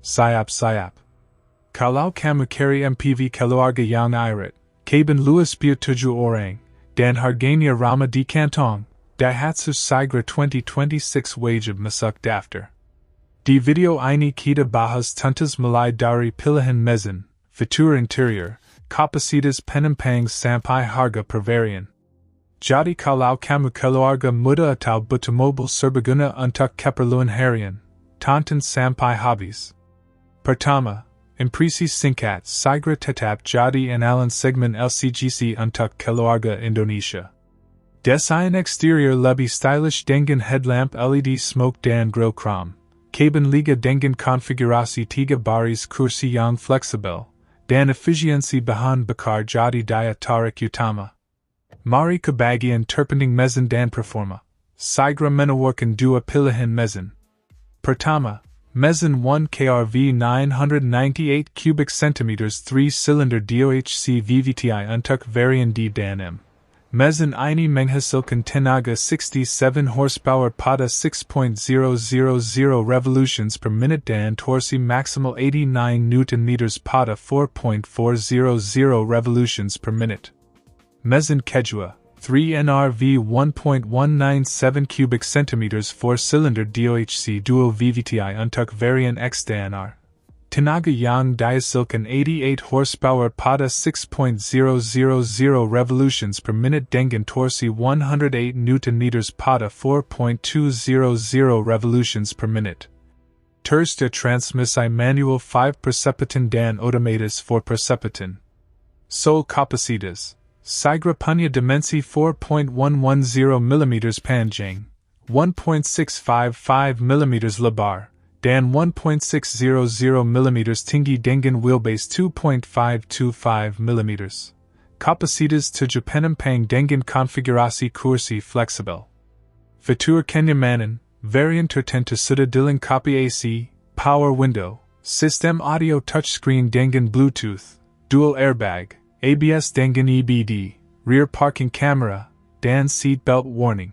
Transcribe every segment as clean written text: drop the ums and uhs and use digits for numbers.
Sayap. Kalau kamu carry MPV keluarga yang irit, kabin luas biar 7 orang, dan harganya ramah di kantong, Daihatsu Sigra 2026 wajib masuk daftar. Di video ini kita bahas tuntas mulai dari pilihan mesin, fitur interior, kapasitas penumpang sampai harga per varian. Jadi kalau kamu keluarga muda atau butuh mobil serbaguna untuk keperluan harian, tonton sampai habis. Pertama, impresi singkat Sigra tetap jadi andalan segmen LCGC untuk keluarga Indonesia. Desain exterior lebih stylish dengan headlamp LED smoke dan grill chrome, kabin liga dengan konfigurasi 3 baris kursi yang fleksibel, dan efisiensi bahan bakar jadi daya tarik utama. Mari ke bagian terpenting mesin dan performa. Sigra menawarkan 2 pilihan mesin. Pertama, Mesin 1 KRV 998 cubic centimeters 3-cylinder DOHC VVTi untuk Varian D dan M. Mesin ini menghasilkan tenaga 67 horsepower pada 6.000 revolutions per minute dan torsi maksimal 89 Nm pada 4.400 revolutions per minute. Mesin kedua, 3NRV 1.197 cubic centimeters 4-cylinder DOHC dual VVTi untuk Varian X dan R. Tenaga yang dihasilkan 88 horsepower pada 6.000 revolutions per minute dengan torsi 108 Nm pada 4.200 revolutions per minute. Tersta transmisi manual 5 perception dan otomatis 4 perception. Sol Kapasitas. Sigra punya dimensi 4.110 mm panjang, 1.655 mm lebar, dan 1.600 mm tinggi dengan wheelbase 2.525 mm. Kapasitas 7 penumpang dengan konfigurasi kursi fleksibel. Fitur kenyamanan, varian tertentu sudah dilengkapi AC, power window, sistem audio touchscreen dengan Bluetooth, dual airbag, ABS dengan EBD, rear parking camera, dan seat belt warning.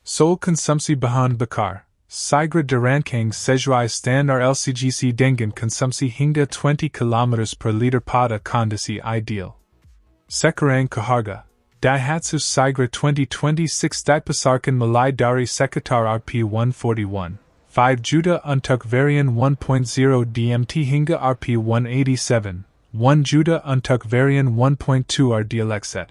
Sol konsumsi bahan bakar, Sigra dirancang sesuai standar LCGC dengan konsumsi hingga 20 km per liter pada kondisi ideal. Sekarang ke harga, Daihatsu Sigra 2026 dipasarkan mulai dari sekitar Rp141, 5 juta untuk Varian 1.0 DMT hingga Rp187. 1 juta untuk Varian 1.2 RDLX.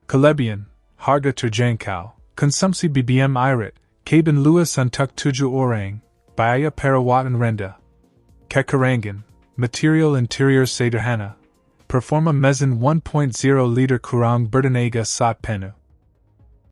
Kelebihan, harga terjangkau, konsumsi BBM irit, kabin luas untuk 7 orang, biaya perawatan rendah. Kekurangan, material interior sederhana, performa mesin 1.0 liter kurang bertenaga saat penuh.